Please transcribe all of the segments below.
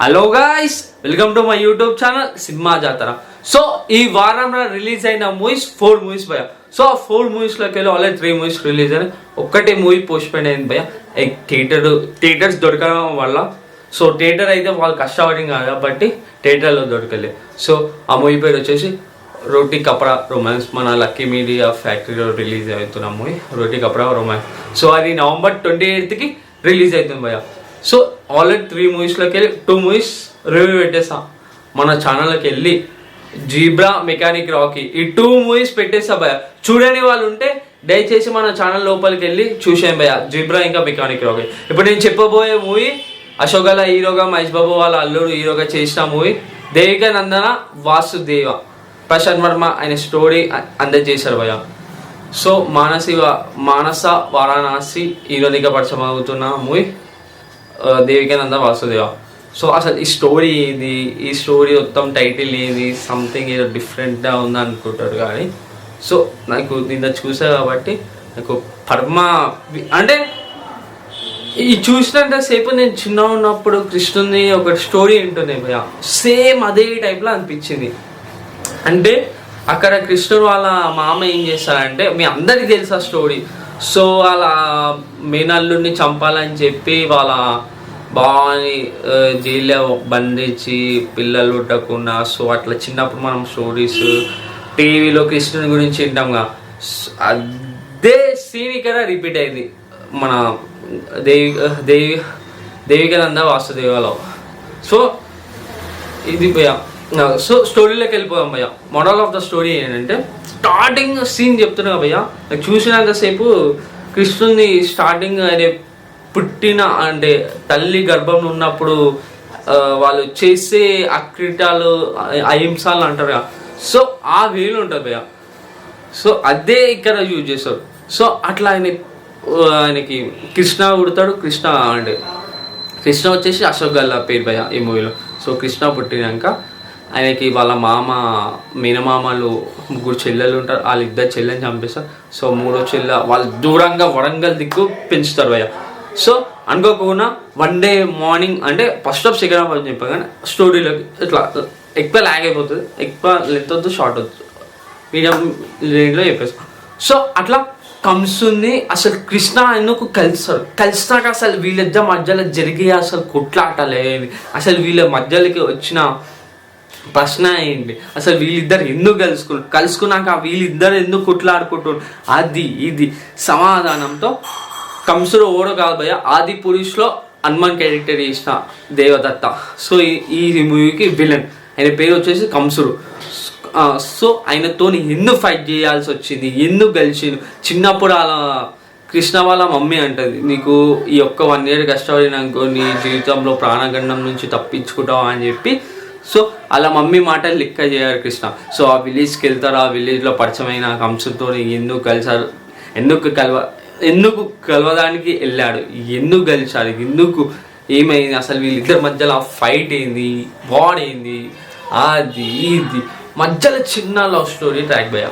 Hello guys, welcome to my YouTube channel cinema జాతర. So ఈ వారంలో రిలీజ్ అయిన మూవీస్ 4 మూవీస్ భయ. సో ఆ 4 మూవీస్లోకి వెళ్ళి ఆల్రెడీ 3 మూవీస్ రిలీజ్ అయినాయి. ఒక్కటే మూవీ పోస్ట్ పోయిన్ అయింది భయ. థియేటర్స్ దొరకడం వల్ల. సో థియేటర్ అయితే వాళ్ళు కష్టపడింది కాబట్టి థియేటర్లో దొరకలేదు. సో ఆ మూవీ పేరు వచ్చేసి రోటీ కపడా రొమాన్స్. మన లక్కీ మీడియా ఫ్యాక్టరీలో రిలీజ్ అవుతున్న మూవీ రోటీ కపడా రొమాన్స్. సో అది నవంబర్ 28కి రిలీజ్ అవుతుంది భయ. సో ఆల్రెడీ 3 మూవీస్లోకి వెళ్ళి 2 మూవీస్ రివ్యూ పెట్టేసా మన ఛానల్కి వెళ్ళి. జీబ్రా, మెకానిక్ రాకీ, ఈ 2 మూవీస్ పెట్టేసా భయ. చూడని వాళ్ళు ఉంటే దయచేసి మన ఛానల్ లోపలికి వెళ్ళి చూసాను భయ, జీబ్రా ఇంకా మెకానిక్ రాకీ. ఇప్పుడు నేను చెప్పబోయే మూవీ అశోక్ హీరోగా, మహేష్ బాబు వాళ్ళ అల్లుడు హీరోగా చేసిన మూవీ దేవికా నందన వాసుదేవ. ప్రశాంత్ వర్మ ఆయన స్టోరీ అందజేశారు భయ. సో మానస వారణాసి హీరోనిగా పరిచయం అవుతున్న మూవీ దేవికానంద వాసుదేవ. సో అసలు ఈ స్టోరీ ఏది, ఈ స్టోరీ మొత్తం టైటిల్ ఏది, సంథింగ్ ఏదో డిఫరెంట్గా ఉంది అనుకుంటారు. కానీ సో నాకు నిన్న చూసా కాబట్టి నాకు పర్మ అంటే ఈ చూసినంత సేపు నేను చిన్న ఉన్నప్పుడు కృష్ణుని ఒక స్టోరీ ఉంటుంది భయ, సేమ్ అదే టైప్లో అనిపించింది. అంటే అక్కడ కృష్ణుడు వాళ్ళ మామ ఏం చేస్తారంటే, మీ అందరికీ తెలుసా స్టోరీ. సో వాళ్ళ మేనల్లుడిని చంపాలని చెప్పి వాళ్ళ బావని జైల్లో బంధించి పిల్లలు ఉండకుండా. సో అట్లా చిన్నప్పుడు మనం స్టోరీస్ టీవీలో కృష్ణుని గురించి వింటాంగా, అదే సీన్ ఇక్కడ రిపీట్ అయింది మన దేవికానంద వాసుదేవలో. సో ఇది భయ. సో స్టోరీలోకి వెళ్ళిపోదాం భయ్య. మోడల్ ఆఫ్ ద స్టోరీ ఏంటంటే, స్టార్టింగ్ సీన్ చెప్తున్నా భయ్య. నాకు చూసినంతసేపు కృష్ణుని స్టార్టింగ్ ఆయన పుట్టిన అంటే తల్లి గర్భంలో ఉన్నప్పుడు వాళ్ళు చేసే అక్రిటాలు అహింసాలు అంటారు కదా. సో ఆ వేలు ఉంటుంది భయ్య. సో అదే ఇక్కడ యూజ్ చేస్తారు. సో అట్లా ఆయనకి కృష్ణ పుడతాడు. కృష్ణ వచ్చేసి అశోక్ గల్లా పేరు భయ్య ఈ మూవీలో. సో కృష్ణ పుట్టినాక ఆయనకి వాళ్ళ మేనమామలు 3 చెల్లెలు ఉంటారు. వాళ్ళిద్దరు చెల్లెని చంపేస్తారు. సో 3వ చెల్ల వాళ్ళు దూరంగా వరంగల్ దిక్కు పెంచుతారు భయ్య. సో అనుకోకుండా వన్ డే మార్నింగ్ అంటే ఫస్ట్ ఆఫ్ సికింద్రాబాద్ అని చెప్పాను, కానీ స్టోరీలోకి ఇట్లా ఎక్కువ ల్యాగ్ అయిపోతుంది, ఎక్కువ లెంత్ వద్దు, షార్ట్ వద్దు, మీడియం రేంజ్లో చెప్పేస్తాను. సో అట్లా కంసుని అసలు కృష్ణ ఎందుకు కలిసినాక అసలు వీళ్ళిద్దరి మధ్యలో జరిగే అసలు కొట్లాటలేదు, అసలు వీళ్ళ మధ్యలోకి వచ్చిన ప్రశ్న ఏంటి, అసలు వీళ్ళిద్దరు ఎందుకు కలుసుకున్నాక వీళ్ళిద్దరు ఎందుకు కొట్లాడుకుంటున్నారు, అది ఇది సమాధానంతో కంసుడు ఓడ కాదు భయ్య, ఆది పురుష్లో హనుమాన్ క్యారెక్టర్ చేసిన దేవదత్త. సో ఈ మూవీకి విలన్, ఆయన పేరు వచ్చేసి కంసుడు. సో ఆయనతో ఎందుకు ఫైట్ చేయాల్సి వచ్చింది, ఎందుకు గెలిచిండు. చిన్నప్పుడు అలా కృష్ణ వాళ్ళ మమ్మీ అంటది, నీకు ఈ ఒక్క 1 year కష్టపడినాకో నీ జీవితంలో ప్రాణగండం నుంచి తప్పించుకుంటావు అని చెప్పి. సో అలా మమ్మీ మాటలు లెక్క చేయరు కృష్ణ. సో ఆ విలేజ్కి వెళ్తారు. ఆ విలేజ్లో పరిచయమైన కంసుతో ఎందుకు కలిసారు, ఎందుకు కలవడానికి వెళ్ళాడు, ఎందుకు కలిసాడు, ఎందుకు ఏమైంది, అసలు వీళ్ళిద్దరి మధ్యలో ఫైట్ ఏంది, వాడ్ ఏంది, అది ఇది మధ్యలో చిన్న లవ్ స్టోరీ ట్రాక్ భయ.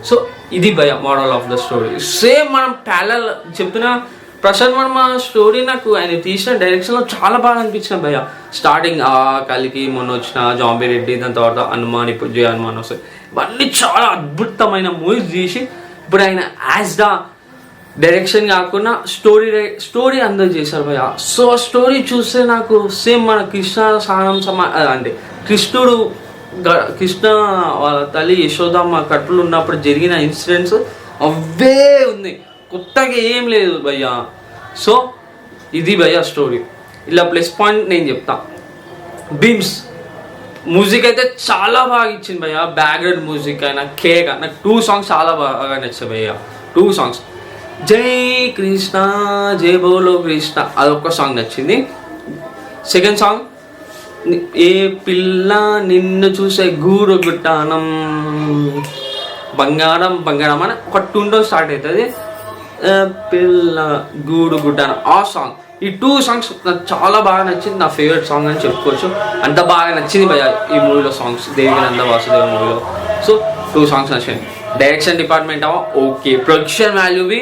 సో ఇది భయ model of the story. Same మనం ప్యారలల్ చెప్పిన ప్రశాంత్ వర్మ స్టోరీ నాకు ఆయన తీసిన డైరెక్షన్లో చాలా బాగా అనిపించిన భయ. స్టార్టింగ్ ఆ కలికి మొన్న వచ్చిన జాంబీ రెడ్డి, దాని తర్వాత హనుమాన్, ఇప్పుడు జయ హనుమాన్ వస్తాయి. ఇవన్నీ చాలా అద్భుతమైన మూవీస్ తీసి ఇప్పుడు ఆయన యాజ్ ద డైరెక్షన్ కాకుండా స్టోరీ అందరూ చేశారు భయ. సో స్టోరీ చూస్తే నాకు సేమ్ మన కృష్ణ అంటే కృష్ణ వాళ్ళ తల్లి యశోదమ్మ కడుపులో ఉన్నప్పుడు జరిగిన ఇన్సిడెంట్స్ అవే ఉంది, కొత్తగా ఏం లేదు భయ్య. సో ఇది భయ్య స్టోరీ. ఇలా ప్లస్ పాయింట్ నేను చెప్తా, బీమ్స్ మ్యూజిక్ అయితే చాలా బాగా ఇచ్చింది భయ్య. బ్యాక్గ్రౌండ్ మ్యూజిక్ అయినా కేక్, నాకు 2 songs చాలా బాగా నచ్చాయి భయ్య. 2 songs, జై కృష్ణ జై బోలో కృష్ణ అదొక సాంగ్ నచ్చింది. సెకండ్ సాంగ్, ఏ పిల్ల నిన్ను చూసే గూడు గుట్టానం బంగారం బంగారం అని ఒక 2 స్టార్ట్ అవుతుంది, పిల్ల గూడు గుట్టానం ఆ సాంగ్. ఈ 2 songs నాకు చాలా బాగా నచ్చింది, నా ఫేవరెట్ సాంగ్ అని చెప్పుకోవచ్చు. అంత బాగా నచ్చింది భయ్య ఈ మూవీలో సాంగ్స్, దేవికానంద వాసుదేవ మూవీలో. సో 2 songs నచ్చింది. డైరెక్షన్ డిపార్ట్మెంట్ ఓకే, ప్రొడక్షన్ వాల్యూవి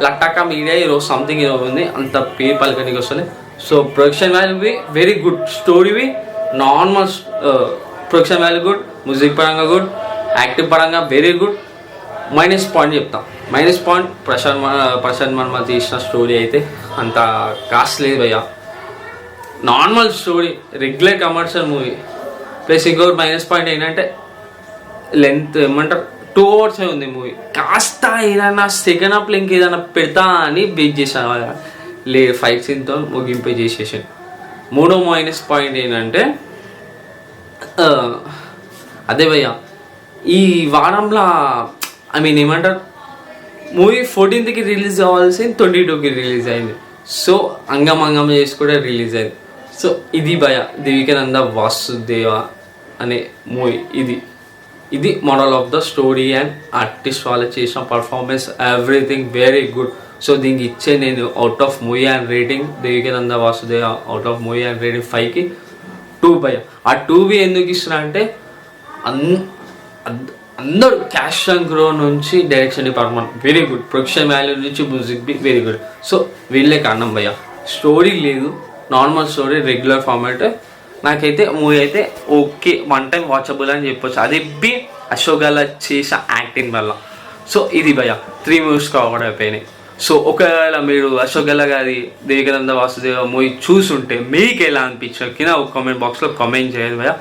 లట్టాక మీడియా ఈరోజు సంథింగ్ ఏదో ఉంది, అంత పేరు పలకనికి వస్తుంది. So production value be very good, story be normal, production value good, music పరంగా గుడ్, యాక్టింగ్ పరంగా వెరీ గుడ్. మైనస్ పాయింట్ చెప్తాం, మైనస్ పాయింట్ ప్రశాంత్ వర్మ తీసిన స్టోరీ అయితే అంత కాస్ట్ లేదు భయ్య. Normal story, regular commercial movie. Plus ఇంకొకటి మైనస్ పాయింట్ ఏంటంటే లెంత్ ఏమంటారు 2 hours ఉంది మూవీ. కాస్త ఏదైనా సెకండ్ హాఫ్లో ఇంకేదైనా పెడతా అని వెయిట్ చేశాను, లే ఫైట్ సీన్తో ముగింపు చేసేసాను. మూడో మైనస్ పాయింట్ ఏంటంటే అదే భయ్య, ఈ వారంలో ఏమంటారు మూవీ 14th రిలీజ్ అవ్వాల్సింది 22కి రిలీజ్ అయింది. సో అంగం చేసి కూడా రిలీజ్ అయింది. సో ఇది భయ దేవికానంద వాసుదేవ అనే మూవీ. ఇది model of the story and artist వాళ్ళు చేసిన performance, everything very good. So దీనికి ఇచ్చే నేను out of movie and rating, Devikananda Vasudeva out of movie and rating 5కి 2 భయ. ఆ 2 ఎందుకు ఇస్తున్నా అంటే అందరూ క్యాష్ అండ్ గ్రో నుంచి direction department very good, production value నుంచి music be very good. So వీళ్ళే కారణం భయ్య. స్టోరీ లేదు, నార్మల్ స్టోరీ, రెగ్యులర్ ఫార్మాట్. నాకైతే మూవీ అయితే ఓకే, 1 time వాచబుల్ అని చెప్పొచ్చు. అది బి అశోక్ గెహ్లోట్ చేసిన యాక్టింగ్ వల్ల. సో ఇది భయ్య 3 movies కవర్ అయిపోయినాయి. సో ఒకవేళ మీరు అశోక్ గెహ్లోట్ గారి దేవికానంద వాసుదేవ మూవీ చూసుంటే మీకు ఎలా అనిపించారు కింద ఒక కామెంట్ బాక్స్లో కామెంట్ చేయండి భయ్య.